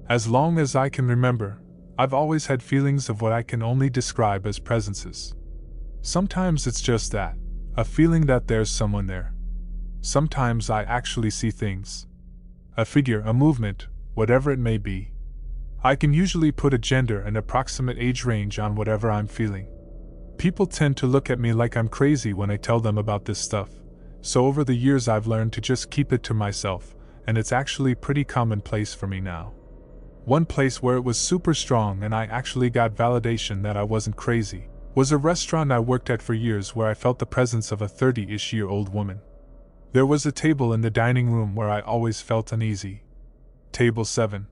As long as I can remember, I've always had feelings of what I can only describe as presences. Sometimes it's just that, a feeling that there's someone there. Sometimes I actually see things. A figure, a movement, whatever it may be. I can usually put a gender and approximate age range on whatever I'm feeling. People tend to look at me like I'm crazy when I tell them about this stuff, so over the years I've learned to just keep it to myself, and it's actually pretty commonplace for me now. One place where it was super strong and I actually got validation that I wasn't crazy was a restaurant I worked at for years where I felt the presence of a 30-ish-year-old woman. There was a table in the dining room where I always felt uneasy. Table 7.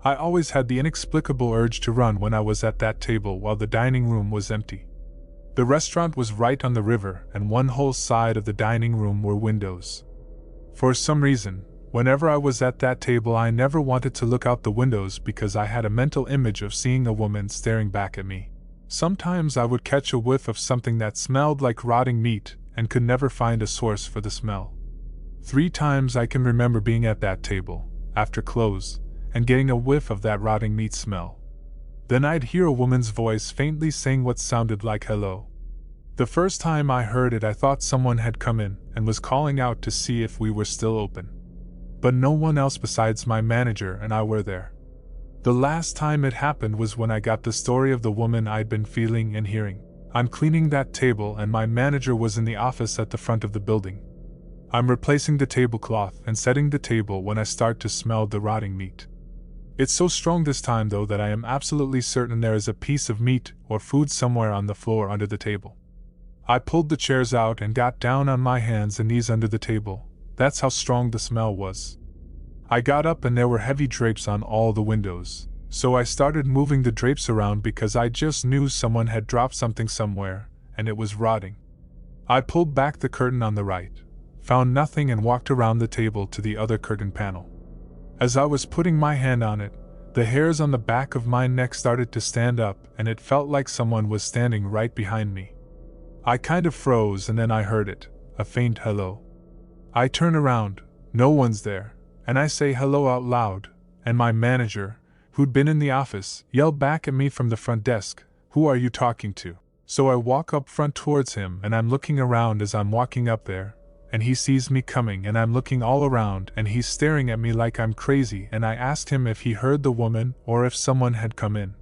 I always had the inexplicable urge to run when I was at that table while the dining room was empty. The restaurant was right on the river, and one whole side of the dining room were windows. For some reason, whenever I was at that table I never wanted to look out the windows because I had a mental image of seeing a woman staring back at me. Sometimes I would catch a whiff of something that smelled like rotting meat and could never find a source for the smell. 3 times I can remember being at that table, after close, and getting a whiff of that rotting meat smell. Then I'd hear a woman's voice faintly saying what sounded like hello. The first time I heard it I thought someone had come in and was calling out to see if we were still open. But no one else besides my manager and I were there. The last time it happened was when I got the story of the woman I'd been feeling and hearing. I'm cleaning that table and my manager was in the office at the front of the building. I'm replacing the tablecloth and setting the table when I start to smell the rotting meat. It's so strong this time though that I am absolutely certain there is a piece of meat or food somewhere on the floor under the table. I pulled the chairs out and got down on my hands and knees under the table. That's how strong the smell was. I got up and there were heavy drapes on all the windows, so I started moving the drapes around because I just knew someone had dropped something somewhere, and it was rotting. I pulled back the curtain on the right, found nothing and walked around the table to the other curtain panel. As I was putting my hand on it, the hairs on the back of my neck started to stand up and it felt like someone was standing right behind me. I kind of froze and then I heard it, a faint hello. I turn around, no one's there, and I say hello out loud, and my manager, who'd been in the office, yelled back at me from the front desk, "Who are you talking to?" So I walk up front towards him and I'm looking around as I'm walking up there, and he sees me coming and I'm looking all around and he's staring at me like I'm crazy and I asked him if he heard the woman or if someone had come in.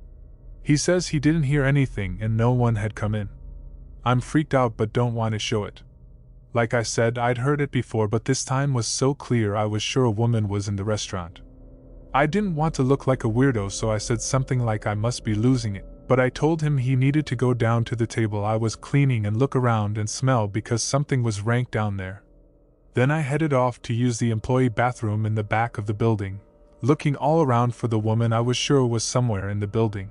He says he didn't hear anything and no one had come in. I'm freaked out but don't want to show it. Like I said, I'd heard it before but this time was so clear I was sure a woman was in the restaurant. I didn't want to look like a weirdo so I said something like I must be losing it, but I told him he needed to go down to the table I was cleaning and look around and smell because something was rank down there. Then I headed off to use the employee bathroom in the back of the building, looking all around for the woman I was sure was somewhere in the building.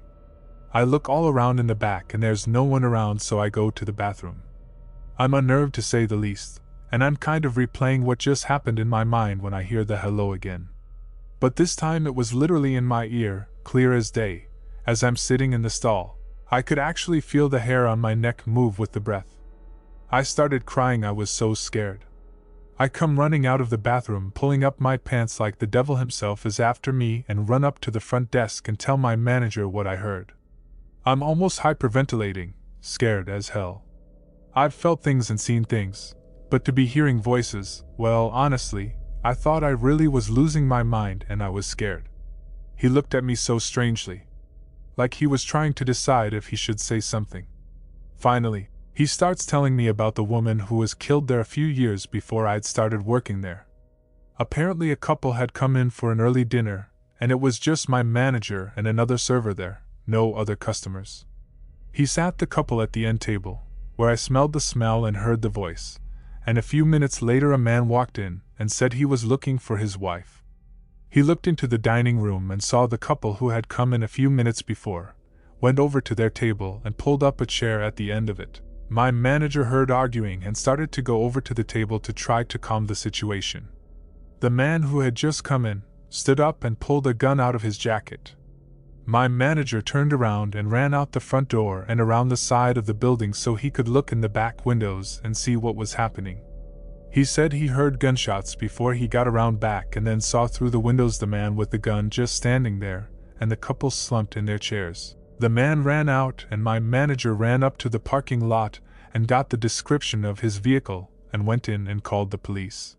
I look all around in the back and there's no one around so I go to the bathroom. I'm unnerved to say the least, and I'm kind of replaying what just happened in my mind when I hear the hello again. But this time it was literally in my ear, clear as day, as I'm sitting in the stall. I could actually feel the hair on my neck move with the breath. I started crying, I was so scared. I come running out of the bathroom pulling up my pants like the devil himself is after me and run up to the front desk and tell my manager what I heard. I'm almost hyperventilating, scared as hell. I've felt things and seen things, but to be hearing voices, well, honestly, I thought I really was losing my mind and I was scared. He looked at me so strangely, like he was trying to decide if he should say something. Finally, he starts telling me about the woman who was killed there a few years before I'd started working there. Apparently a couple had come in for an early dinner, and it was just my manager and another server there, no other customers. He sat the couple at the end table, where I smelled the smell and heard the voice, and a few minutes later a man walked in and said he was looking for his wife. He looked into the dining room and saw the couple who had come in a few minutes before, went over to their table and pulled up a chair at the end of it. My manager heard arguing and started to go over to the table to try to calm the situation. The man who had just come in stood up and pulled a gun out of his jacket. My manager turned around and ran out the front door and around the side of the building so he could look in the back windows and see what was happening. He said he heard gunshots before he got around back and then saw through the windows the man with the gun just standing there, and the couple slumped in their chairs. The man ran out and my manager ran up to the parking lot and got the description of his vehicle and went in and called the police.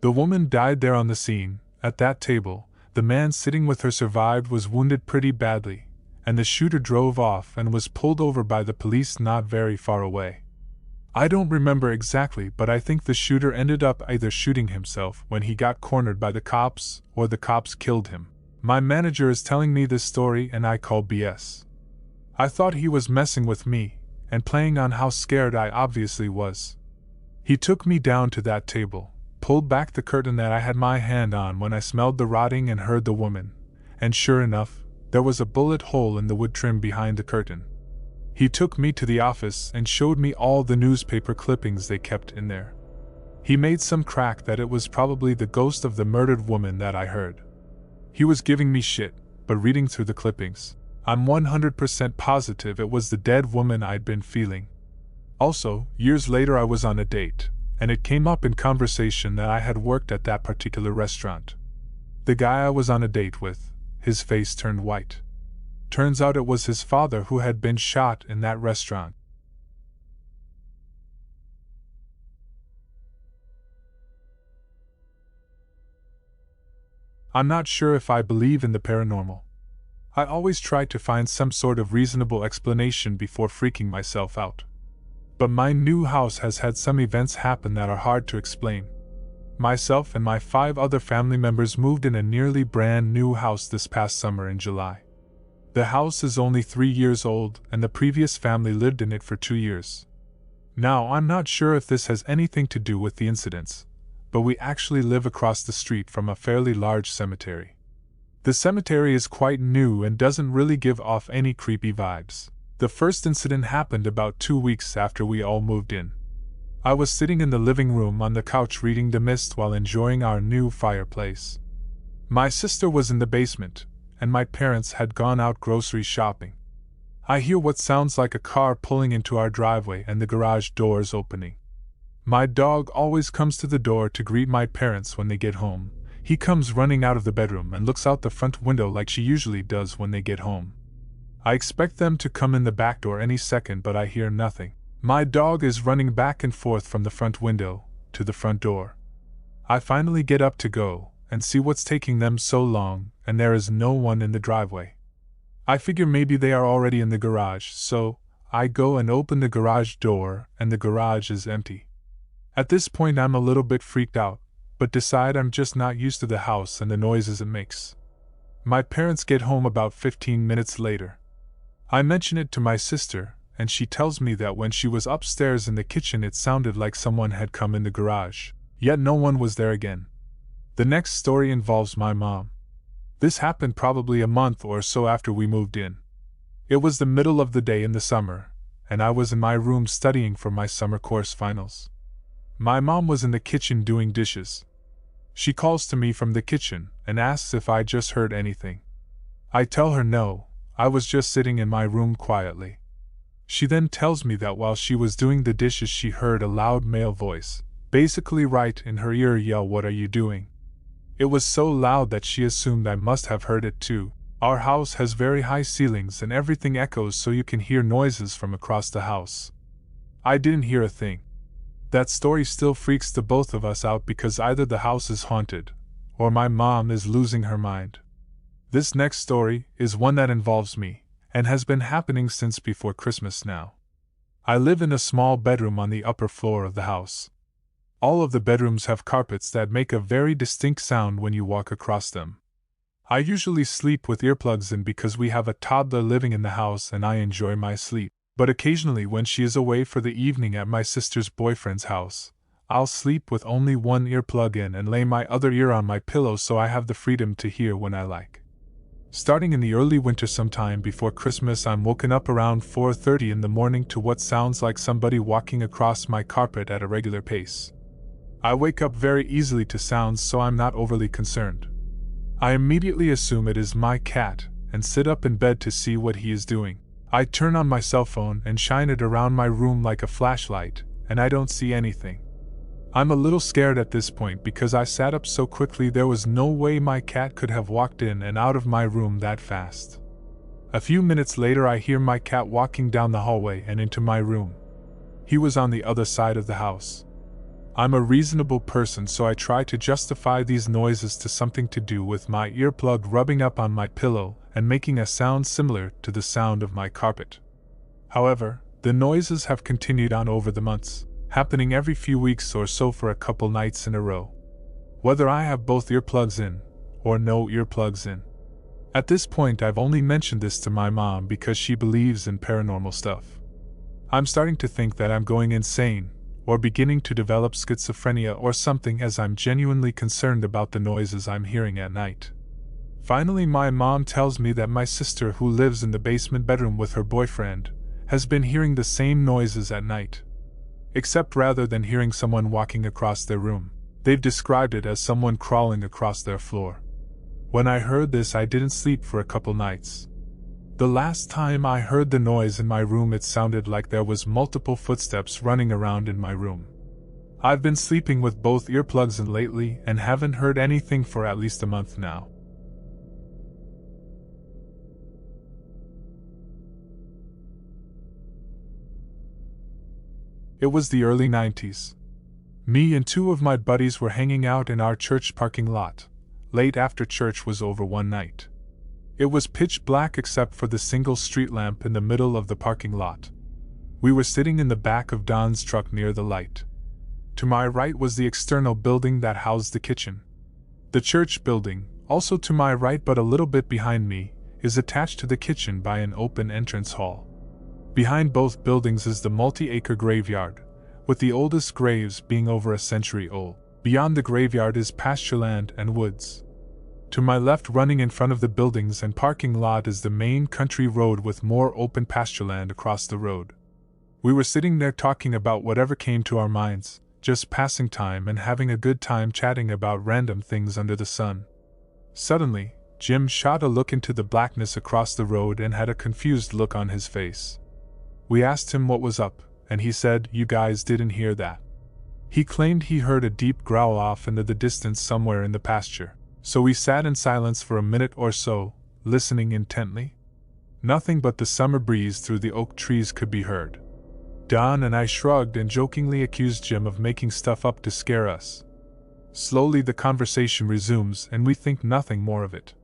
The woman died there on the scene, at that table. The man sitting with her survived, was wounded pretty badly, and the shooter drove off and was pulled over by the police not very far away. I don't remember exactly, but I think the shooter ended up either shooting himself when he got cornered by the cops, or the cops killed him. My manager is telling me this story and I call BS. I thought he was messing with me, and playing on how scared I obviously was. He took me down to that table, pulled back the curtain that I had my hand on when I smelled the rotting and heard the woman, and sure enough, there was a bullet hole in the wood trim behind the curtain. He took me to the office and showed me all the newspaper clippings they kept in there. He made some crack that it was probably the ghost of the murdered woman that I heard. He was giving me shit, but reading through the clippings, I'm 100% positive it was the dead woman I'd been feeling. Also, years later I was on a date, and it came up in conversation that I had worked at that particular restaurant. The guy I was on a date with, his face turned white. Turns out it was his father who had been shot in that restaurant. I'm not sure if I believe in the paranormal. I always try to find some sort of reasonable explanation before freaking myself out. But my new house has had some events happen that are hard to explain. Myself and my 5 other family members moved in a nearly brand new house this past summer in July. The house is only 3 years old, and the previous family lived in it for 2 years. Now, I'm not sure if this has anything to do with the incidents, but we actually live across the street from a fairly large cemetery. The cemetery is quite new and doesn't really give off any creepy vibes. The first incident happened about 2 weeks after we all moved in. I was sitting in the living room on the couch reading The Mist while enjoying our new fireplace. My sister was in the basement, and my parents had gone out grocery shopping. I hear what sounds like a car pulling into our driveway and the garage doors opening. My dog always comes to the door to greet my parents when they get home. He comes running out of the bedroom and looks out the front window like she usually does when they get home. I expect them to come in the back door any second, but I hear nothing. My dog is running back and forth from the front window to the front door. I finally get up to go and see what's taking them so long, and there is no one in the driveway. I figure maybe they are already in the garage, so I go and open the garage door, and the garage is empty. At this point I'm a little bit freaked out, but decide I'm just not used to the house and the noises it makes. My parents get home about 15 minutes later. I mention it to my sister, and she tells me that when she was upstairs in the kitchen it sounded like someone had come in the garage, yet no one was there again. The next story involves my mom. This happened probably a month or so after we moved in. It was the middle of the day in the summer, and I was in my room studying for my summer course finals. My mom was in the kitchen doing dishes. She calls to me from the kitchen and asks if I just heard anything. I tell her no, I was just sitting in my room quietly. She then tells me that while she was doing the dishes she heard a loud male voice, basically right in her ear, yell, "What are you doing?" It was so loud that she assumed I must have heard it too. Our house has very high ceilings and everything echoes, so you can hear noises from across the house. I didn't hear a thing. That story still freaks the both of us out because either the house is haunted, or my mom is losing her mind. This next story is one that involves me, and has been happening since before Christmas now. I live in a small bedroom on the upper floor of the house. All of the bedrooms have carpets that make a very distinct sound when you walk across them. I usually sleep with earplugs in because we have a toddler living in the house and I enjoy my sleep, but occasionally when she is away for the evening at my sister's boyfriend's house, I'll sleep with only one earplug in and lay my other ear on my pillow so I have the freedom to hear when I like. Starting in the early winter sometime before Christmas, I'm woken up around 4:30 in the morning to what sounds like somebody walking across my carpet at a regular pace. I wake up very easily to sounds, so I'm not overly concerned. I immediately assume it is my cat and sit up in bed to see what he is doing. I turn on my cell phone and shine it around my room like a flashlight, and I don't see anything. I'm a little scared at this point because I sat up so quickly there was no way my cat could have walked in and out of my room that fast. A few minutes later I hear my cat walking down the hallway and into my room. He was on the other side of the house. I'm a reasonable person, so I try to justify these noises to something to do with my earplug rubbing up on my pillow and making a sound similar to the sound of my carpet. However, the noises have continued on over the months, happening every few weeks or so for a couple nights in a row. Whether I have both earplugs in, or no earplugs in. At this point I've only mentioned this to my mom because she believes in paranormal stuff. I'm starting to think that I'm going insane, or beginning to develop schizophrenia or something, as I'm genuinely concerned about the noises I'm hearing at night. Finally, my mom tells me that my sister, who lives in the basement bedroom with her boyfriend, has been hearing the same noises at night. Except rather than hearing someone walking across their room, they've described it as someone crawling across their floor. When I heard this, I didn't sleep for a couple nights. The last time I heard the noise in my room, it sounded like there was multiple footsteps running around in my room. I've been sleeping with both earplugs in lately and haven't heard anything for at least a month now. It was the early 90s. Me and two of my buddies were hanging out in our church parking lot, late after church was over one night. It was pitch black except for the single street lamp in the middle of the parking lot. We were sitting in the back of Don's truck near the light. To my right was the external building that housed the kitchen. The church building, also to my right but a little bit behind me, is attached to the kitchen by an open entrance hall. Behind both buildings is the multi-acre graveyard, with the oldest graves being over a century old. Beyond the graveyard is pastureland and woods. To my left, running in front of the buildings and parking lot, is the main country road with more open pastureland across the road. We were sitting there talking about whatever came to our minds, just passing time and having a good time chatting about random things under the sun. Suddenly, Jim shot a look into the blackness across the road and had a confused look on his face. We asked him what was up, and he said, "You guys didn't hear that." He claimed he heard a deep growl off into the distance somewhere in the pasture. So we sat in silence for a minute or so, listening intently. Nothing but the summer breeze through the oak trees could be heard. Don and I shrugged and jokingly accused Jim of making stuff up to scare us. Slowly the conversation resumes and we think nothing more of it.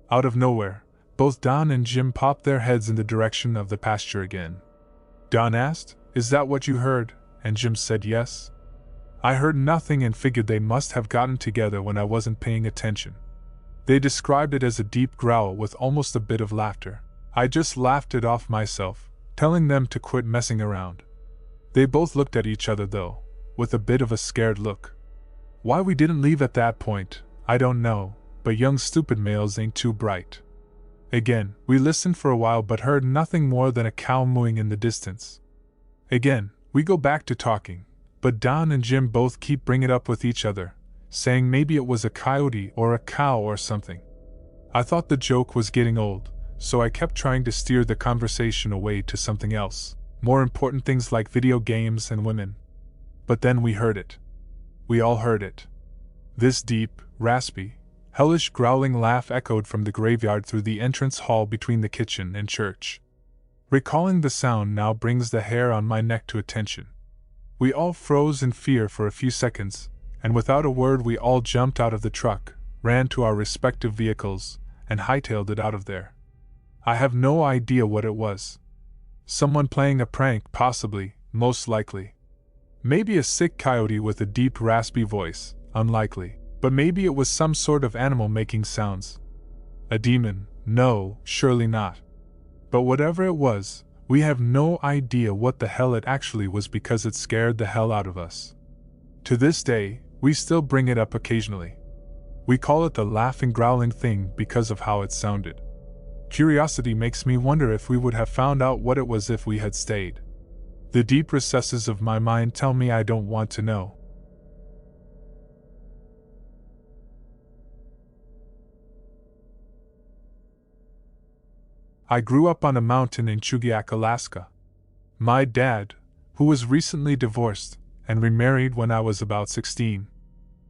Out of nowhere, both Don and Jim popped their heads in the direction of the pasture again. Don asked, "Is that what you heard?" and Jim said yes. I heard nothing and figured they must have gotten together when I wasn't paying attention. They described it as a deep growl with almost a bit of laughter. I just laughed it off myself, telling them to quit messing around. They both looked at each other though, with a bit of a scared look. Why we didn't leave at that point, I don't know, but young stupid males ain't too bright. Again, we listened for a while but heard nothing more than a cow mooing in the distance. Again, we go back to talking. But Don and Jim both keep bringing it up with each other, saying maybe it was a coyote or a cow or something. I thought the joke was getting old, so I kept trying to steer the conversation away to something else, more important things like video games and women. But then we heard it. We all heard it. This deep, raspy, hellish growling laugh echoed from the graveyard through the entrance hall between the kitchen and church. Recalling the sound now brings the hair on my neck to attention. We all froze in fear for a few seconds, and without a word we all jumped out of the truck, ran to our respective vehicles, and hightailed it out of there. I have no idea what it was. Someone playing a prank, possibly, most likely. Maybe a sick coyote with a deep raspy voice, unlikely. But maybe it was some sort of animal making sounds. A demon, no, surely not. But whatever it was, we have no idea what the hell it actually was because it scared the hell out of us. To this day, we still bring it up occasionally. We call it the laughing growling thing because of how it sounded. Curiosity makes me wonder if we would have found out what it was if we had stayed. The deep recesses of my mind tell me I don't want to know. I grew up on a mountain in Chugiak, Alaska. My dad, who was recently divorced, and remarried when I was about 16.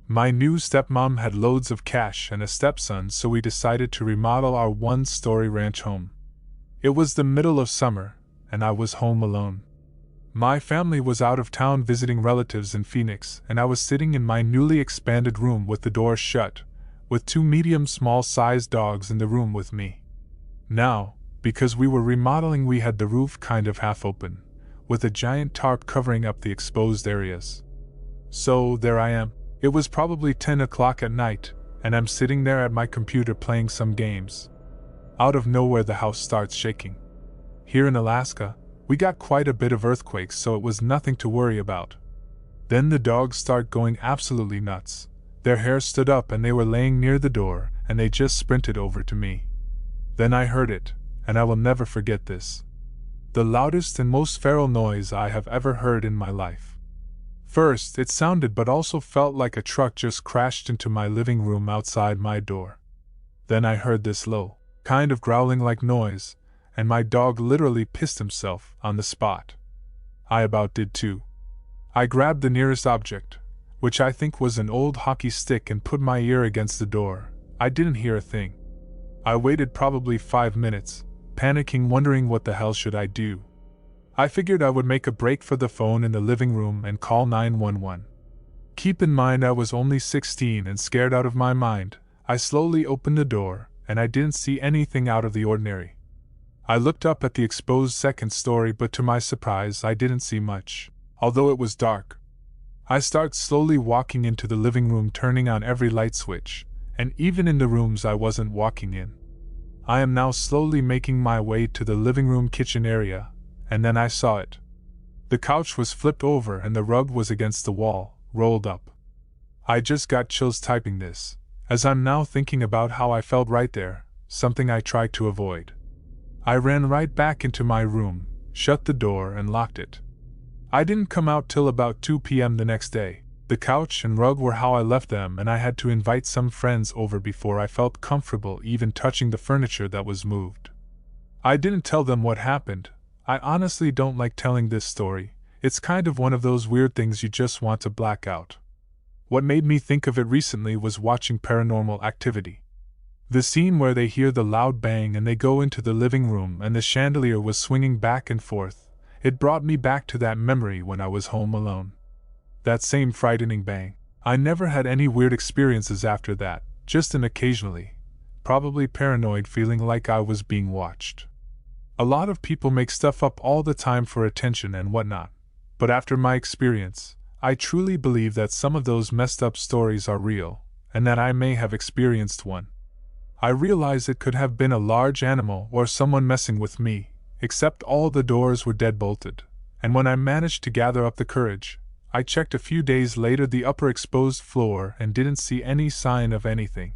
My new stepmom had loads of cash and a stepson, so we decided to remodel our one-story ranch home. It was the middle of summer, and I was home alone. My family was out of town visiting relatives in Phoenix, and I was sitting in my newly expanded room with the door shut, with two medium-small-sized dogs in the room with me. Now, because we were remodeling, we had the roof kind of half open, with a giant tarp covering up the exposed areas. So, there I am. It was probably 10 o'clock at night, and I'm sitting there at my computer playing some games. Out of nowhere, the house starts shaking. Here in Alaska, we got quite a bit of earthquakes, so it was nothing to worry about. Then the dogs start going absolutely nuts. Their hair stood up and they were laying near the door, and they just sprinted over to me. Then I heard it, and I will never forget this. The loudest and most feral noise I have ever heard in my life. First, it sounded but also felt like a truck just crashed into my living room outside my door. Then I heard this low, kind of growling-like noise, and my dog literally pissed himself on the spot. I about did too. I grabbed the nearest object, which I think was an old hockey stick, and put my ear against the door. I didn't hear a thing. I waited probably 5 minutes, panicking, wondering what the hell should I do. I figured I would make a break for the phone in the living room and call 911. Keep in mind I was only 16 and scared out of my mind. I slowly opened the door, and I didn't see anything out of the ordinary. I looked up at the exposed second story, but to my surprise I didn't see much, although it was dark. I start slowly walking into the living room, turning on every light switch, and even in the rooms I wasn't walking in. I am now slowly making my way to the living room kitchen area, and then I saw it. The couch was flipped over and the rug was against the wall, rolled up. I just got chills typing this, as I'm now thinking about how I felt right there, something I tried to avoid. I ran right back into my room, shut the door and locked it. I didn't come out till about 2 p.m. the next day. The couch and rug were how I left them, and I had to invite some friends over before I felt comfortable even touching the furniture that was moved. I didn't tell them what happened. I honestly don't like telling this story. It's kind of one of those weird things you just want to black out. What made me think of it recently was watching Paranormal Activity. The scene where they hear the loud bang and they go into the living room and the chandelier was swinging back and forth. It brought me back to that memory when I was home alone. That same frightening bang. I never had any weird experiences after that, just an occasionally, probably paranoid feeling like I was being watched. A lot of people make stuff up all the time for attention and whatnot, but after my experience, I truly believe that some of those messed up stories are real, and that I may have experienced one. I realize it could have been a large animal or someone messing with me, except all the doors were dead-bolted, and when I managed to gather up the courage, I checked a few days later the upper exposed floor and didn't see any sign of anything.